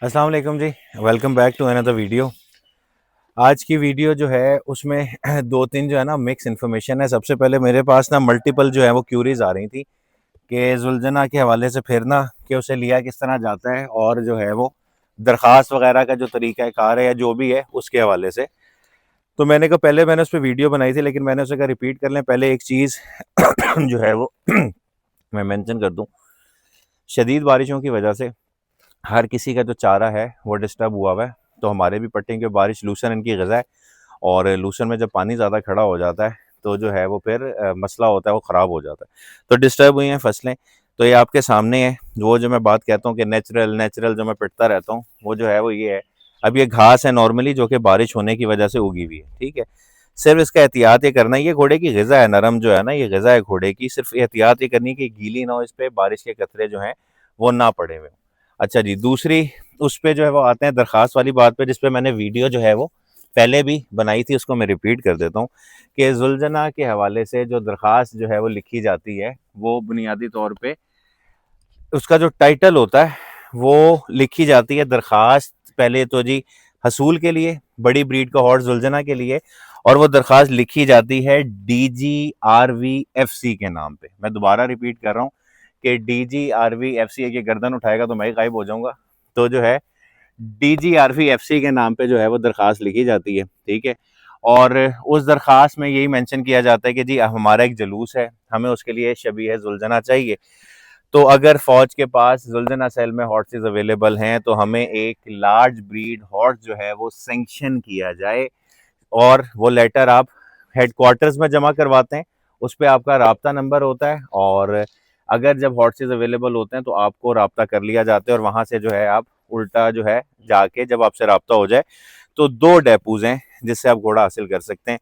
अस्सलाम वालेकुम जी। Welcome back to another video. आज की वीडियो जो है उसमें दो तीन जो है ना मिक्स इन्फॉर्मेशन है। सबसे पहले मेरे पास ना मल्टीपल जो है वो क्यूरीज आ रही थी कि जुलझना के हवाले से फिर ना कि उसे लिया किस तरह जाता है और जो है वो दरख्वास्त वगैरह का जो तरीका कार है या जो भी है उसके हवाले से। तो मैंने कहा पहले मैंने उस पर वीडियो बनाई थी, लेकिन मैंने उसे कहा रिपीट कर लें। पहले एक चीज़ जो है वो मैं मेंशन कर दूं। शदीद बारिशों की वजह से हर किसी का जो चारा है वो डिस्टर्ब हुआ हुआ है। तो हमारे भी पट्टे की बारिश लूसन इनकी गज़ा है, और लूसन में जब पानी ज़्यादा खड़ा हो जाता है तो जो है वो फिर मसला होता है, वो ख़राब हो जाता है। तो डिस्टर्ब हुई हैं फसलें। तो ये आपके सामने है। वो जो मैं बात कहता हूँ कि नेचुरल नेचुरल जो मैं पिटता रहता हूँ वो जो है वो ये है। अब ये घास है नॉर्मली जो कि बारिश होने की वजह से उगी हुई है, ठीक है। सिर्फ इसका एहतियात ये करना है, ये घोड़े की गज़ा है, नरम जो है ना ये गज़ा है घोड़े की। सिर्फ एहतियात ये करनी है कि गीली ना हो, इस पर बारिश के कतरे जो हैं वो ना पड़े हुए। अच्छा जी, दूसरी उस पे जो है वो आते हैं दरख्वास्त वाली बात पे, जिस पे मैंने वीडियो जो है वो पहले भी बनाई थी, उसको मैं रिपीट कर देता हूँ कि जुलझना के हवाले से जो दरख्वास्त जो है वो लिखी जाती है वो बुनियादी तौर पे उसका जो टाइटल होता है वो लिखी जाती है दरख्वास्त पहले तो जी हसूल के लिए, बड़ी ब्रीड का हॉर्स जुलझना के लिए। और वो दरख्वास्त लिखी जाती है DGRVFC के नाम पे। मैं दोबारा रिपीट कर रहा हूँ कि DGRVFC, ये गर्दन उठाएगा तो मैं ही गायब हो जाऊंगा। तो जो है DGRVFC के नाम पे जो है वो दरख्वास्त लिखी जाती है, ठीक है। और उस दरख्वास्त में यही मेंशन किया जाता है कि जी हमारा एक जलूस है, हमें उसके लिए शबीह जुलझना चाहिए। तो अगर फौज के पास जुलझना सेल में हॉर्सेस अवेलेबल हैं तो हमें एक लार्ज ब्रीड हॉर्स जो है वो सेंक्शन किया जाए, और वो लेटर आप हेडक्वार्टर्स में जमा करवाते हैं। उस पर आपका राब्ता नंबर होता है, और अगर जब हॉर्सेज अवेलेबल होते हैं तो आपको राब्ता कर लिया जाता है, और वहाँ से जो है आप उल्टा जो है जाके जब आपसे राब्ता हो जाए तो दो डेपूज हैं जिससे आप घोड़ा हासिल कर सकते हैं।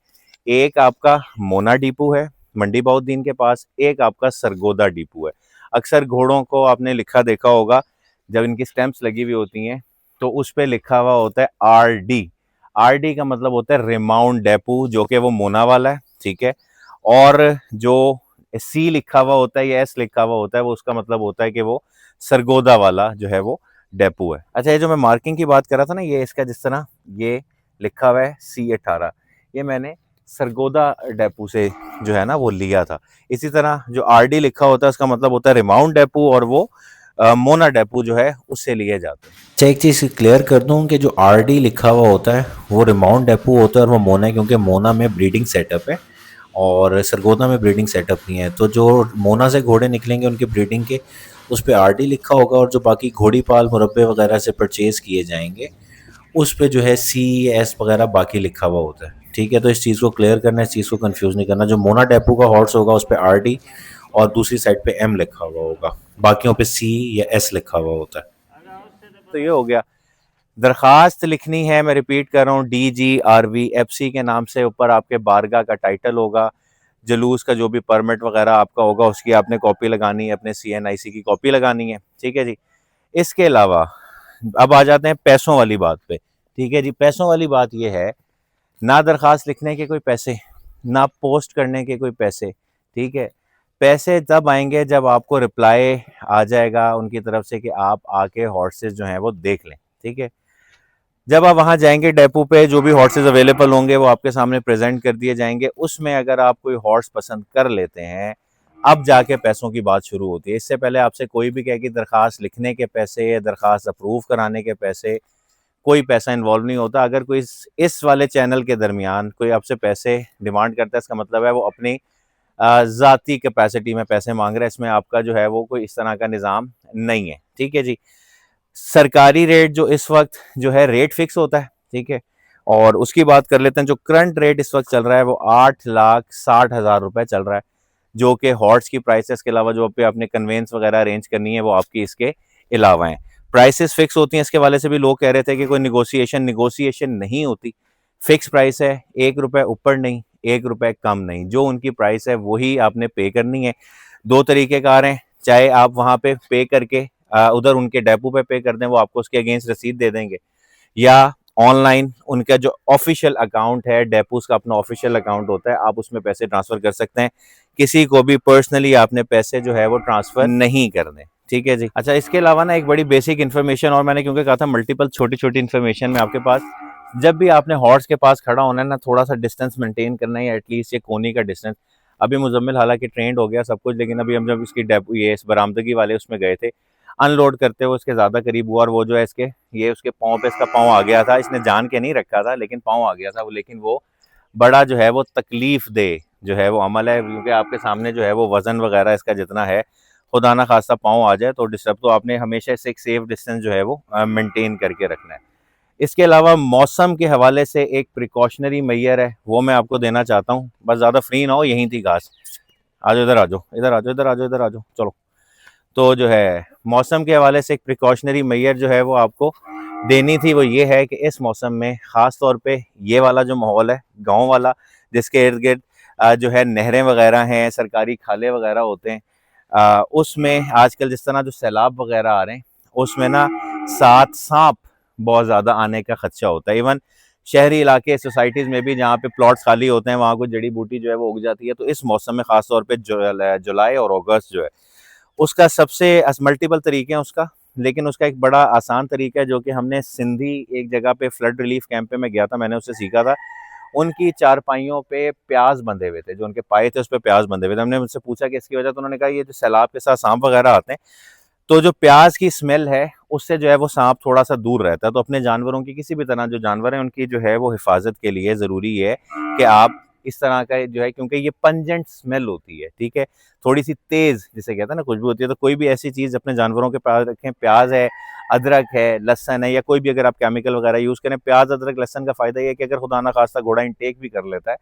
एक आपका मोना डिपू है मंडी बहाउद्दीन के पास, एक आपका सरगोदा डिपू है। अक्सर घोड़ों को आपने लिखा देखा होगा, जब इनकी स्टैंप्स लगी हुई होती हैं तो उस पर लिखा हुआ होता है RD। RD का मतलब होता है रिमाउंट डेपू, जो कि वो मोना वाला है, ठीक है। और जो C लिखा हुआ होता है या S लिखा हुआ होता है वो उसका मतलब होता है कि वो सरगोदा वाला जो है वो डेपू है। अच्छा, ये जो मैं मार्किंग की बात कर रहा था ना, ये इसका जिस तरह ये लिखा हुआ है C18, ये मैंने सरगोदा डेपू से जो है ना वो लिया था। इसी तरह जो RD लिखा होता है उसका मतलब होता है रिमाउंट डेपू, और वो मोना डेपू जो है उससे लिए जाते हैं। अच्छा, एक चीज़ क्लियर कर दूं कि जो आरडी लिखा हुआ होता है वो रिमाउंट डेपू होता है और वो मोना है, क्योंकि मोना में ब्रीडिंग सेटअप है और सरगोदा में ब्रीडिंग सेटअप नहीं है। तो जो मोना से घोड़े निकलेंगे उनके ब्रीडिंग के उस पर आरडी लिखा होगा, और जो बाकी घोड़ी पाल मुरब्बे वगैरह से परचेज किए जाएंगे उस पे जो है CS वगैरह बाकी लिखा हुआ होता है। ठीक है, तो इस चीज़ को क्लियर करना, इस चीज़ को कंफ्यूज नहीं करना। जो मोना डेपू का हॉर्स होगा उस पर RD और दूसरी साइड पे M लिखा हुआ होगा, बाकियों पे C या S लिखा हुआ होता है। तो ये हो गया। दरखास्त लिखनी है, मैं रिपीट कर रहा हूँ, DGRVFC के नाम से। ऊपर आपके बारगाह का टाइटल होगा, जलूस का जो भी परमिट वगैरह आपका होगा उसकी आपने कॉपी लगानी है, अपने CNIC की कॉपी लगानी है, ठीक है जी। इसके अलावा अब आ जाते हैं पैसों वाली बात पे, ठीक है जी। पैसों वाली बात ये है, ना दरखास्त लिखने के कोई पैसे, ना पोस्ट करने के कोई पैसे, ठीक है। पैसे तब आएंगे जब आपको रिप्लाई आ जाएगा उनकी तरफ से कि आप आके हॉर्सेज जो हैं वो देख लें, ठीक है। जब आप वहां जाएंगे डेपो पे, जो भी हॉर्सेज अवेलेबल होंगे वो आपके सामने प्रेजेंट कर दिए जाएंगे। उसमें अगर आप कोई हॉर्स पसंद कर लेते हैं, अब जाके पैसों की बात शुरू होती है। इससे पहले आपसे कोई भी कहे कि दरखास्त लिखने के पैसे, दरखास्त अप्रूव कराने के पैसे, कोई पैसा इन्वॉल्व नहीं होता। अगर कोई इस वाले चैनल के दरमियान कोई आपसे पैसे डिमांड करता है, इसका मतलब है वो अपनी ज़ाती कैपेसिटी में पैसे मांग रहा है। इसमें आपका जो है वो कोई इस तरह का निज़ाम नहीं है, ठीक है जी। सरकारी रेट जो इस वक्त जो है रेट फिक्स होता है, ठीक है। और उसकी बात कर लेते हैं। जो करंट रेट इस वक्त चल रहा है वो 8,60,000 रुपए चल रहा है, जो कि हॉर्स की प्राइसेस के अलावा जो पे आपने कन्वेंस वगैरह अरेंज करनी है वो आपकी इसके अलावा है। प्राइसेस फिक्स होती हैं। इसके वाले से भी लोग कह रहे थे कि कोई निगोशिएशन नहीं होती। फिक्स प्राइस है, 1 रुपए ऊपर नहीं, 1 रुपए कम नहीं। जो उनकी प्राइस है वही आपने पे करनी है। दो तरीके कार हैं, चाहे आप वहां पे पे करके उधर उनके डेपो पे कर दें, वो आपको उसके अगेंस्ट रसीद दे देंगे, या ऑनलाइन उनका जो ऑफिशियल अकाउंट है, डेपोस का अपना ऑफिशियल अकाउंट होता है, आप उसमें पैसे ट्रांसफर कर सकते हैं। किसी को भी पर्सनली आपने पैसे जो है वो ट्रांसफर नहीं करने, ठीक है जी। अच्छा, इसके अलावा ना एक बड़ी बेसिक इन्फॉर्मेशन, और मैंने क्योंकि कहा था मल्टीपल छोटी छोटी इन्फॉर्मेशन में आपके पास, जब भी आपने हॉर्स के पास खड़ा होना है ना, थोड़ा सा डिस्टेंस मेंटेन करना है, एटलीस्ट ये कोनी का डिस्टेंस। अभी मुजम्मिल हालांकि ट्रेंड हो गया सब कुछ, लेकिन अभी हम जब इसकी डेप ये इस बरामदगी वाले उसमें गए थे, अनलोड करते हुए उसके ज़्यादा करीब हुआ, और वो जो है इसके ये उसके पाँव पे इसका पाँव आ गया था। इसने जान के नहीं रखा था, लेकिन पाँव आ गया था वो। लेकिन वो बड़ा जो है वो तकलीफ दे जो है वो अमल है, क्योंकि आपके सामने जो है वो वज़न वगैरह इसका जितना है, खुदा ना खास्ता पाँव आ जाए तो डिस्टर्ब, तो आपने हमेशा से एक सेफ डिस्टेंस जो है वो मेंटेन करके रखना है। इसके अलावा मौसम के हवाले से एक प्रिकॉशनरी मैयर है, वो मैं आपको देना चाहता हूँ। बस ज़्यादा फ्री ना हो, यहीं थी घास। आ जाओ इधर, आ जाओ इधर, आ जाओ इधर, आ जाओ इधर, आ जाओ, चलो। तो जो है मौसम के हवाले से एक प्रिकॉशनरी मैयर जो है वो आपको देनी थी, वो ये है कि इस मौसम में ख़ास तौर पे ये वाला जो माहौल है गांव वाला, जिसके इर्द गिर्द जो है नहरें वगैरह हैं, सरकारी खाले वगैरह होते हैं, उसमें आजकल जिस तरह जो सैलाब वगैरह आ रहे हैं, उसमें ना साथ सांप बहुत ज़्यादा आने का खदशा होता है। इवन शहरी इलाके सोसाइटीज़ में भी जहाँ पे प्लॉट्स खाली होते हैं, वहाँ कोई जड़ी बूटी जो है वो उग जाती है। तो इस मौसम में ख़ास तौर पे जुलाई और अगस्त जो है उसका सबसे मल्टीपल तरीके हैं उसका, लेकिन उसका एक बड़ा आसान तरीका है जो कि हमने सिंधी एक जगह पे फ्लड रिलीफ कैंप पे मैं गया था, मैंने उससे सीखा था। उनकी चारपाइयों पे प्याज बंधे हुए थे, जो उनके पाए थे उस पर प्याज बंधे हुए थे। हमने उनसे पूछा कि इसकी वजह, तो उन्होंने कहा ये जो सैलाब के साथ सांप वगैरह आते हैं, तो जो प्याज की स्मेल है उससे जो है वो सांप थोड़ा सा दूर रहता है। तो अपने जानवरों की, किसी भी तरह जो जानवर हैं उनकी जो है वो हिफाजत के लिए ज़रूरी है कि आप इस तरह का जो है, क्योंकि ये पंजेंट स्मेल होती है, ठीक है, थोड़ी सी तेज़ जिसे कहते हैं ना खुशबू होती है। तो कोई भी ऐसी चीज़ अपने जानवरों के पास रखें, प्याज है, अदरक है, लहसन है, या कोई भी अगर आप केमिकल वगैरह यूज़ करें। प्याज अदरक लहसन का फ़ायदा ये है कि अगर खुदा ना खास्ता घोड़ा इंटेक भी कर लेता है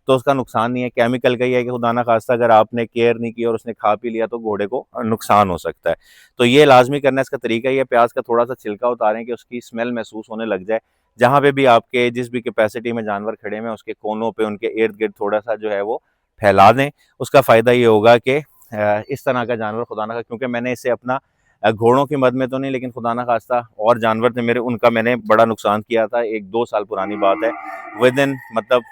तो उसका नुकसान नहीं है। केमिकल का ये है कि खुदा ना खास्ता अगर आपने केयर नहीं की और उसने खा पी लिया तो घोड़े को नुकसान हो सकता है। तो ये लाजमी करना, इसका तरीका ये है, प्याज का थोड़ा सा छिलका उतारें कि उसकी स्मेल महसूस होने लग जाए। जहाँ पे भी आपके जिस भी कैपेसिटी में जानवर खड़े हैं उसके कोनों पे, उनके इर्द गिर्द थोड़ा सा जो है वो फैला दें। उसका फ़ायदा ये होगा कि इस तरह का जानवर खुदा ना, क्योंकि मैंने इसे अपना घोड़ों की मद में तो नहीं, लेकिन खुदा ना खास्ता और जानवर थे मेरे, उनका मैंने बड़ा नुकसान किया था। 1-2 साल पुरानी बात है, विद इन मतलब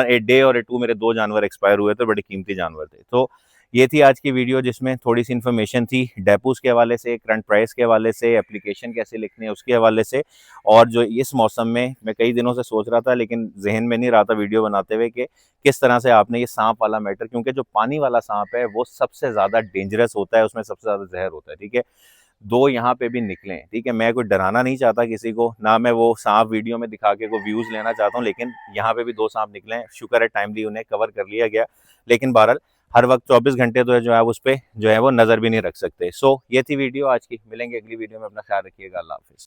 ए डे और ए टू मेरे 2 जानवर एक्सपायर हुए थे, बड़े कीमती जानवर थे। तो ये थी आज की वीडियो, जिसमें थोड़ी सी इन्फॉर्मेशन थी डेपोज़ के हवाले से, करंट प्राइस के हवाले से, एप्लीकेशन कैसे लिखनी है उसके हवाले से, और जो इस मौसम में मैं कई दिनों से सोच रहा था लेकिन जहन में नहीं रहा था वीडियो बनाते हुए कि किस तरह से आपने ये सांप वाला मैटर, क्योंकि जो पानी वाला सांप है वो सबसे ज़्यादा डेंजरस होता है, उसमें सबसे ज़्यादा जहर होता है, ठीक है। 2 यहाँ पे भी निकले, ठीक है। मैं कोई डराना नहीं चाहता किसी को, ना मैं वो सांप वीडियो में दिखा के कोई व्यूज़ लेना चाहता हूँ, लेकिन यहाँ पे भी 2 सांप निकले हैं। शुक्र है टाइमली उन्हें कवर कर लिया गया, लेकिन बहरहाल हर वक्त 24 घंटे तो जो है उस पे जो है वो नज़र भी नहीं रख सकते। सो ये थी वीडियो आज की, मिलेंगे अगली वीडियो में, अपना ख्याल रखिएगा, अल्लाह हाफ़िज़।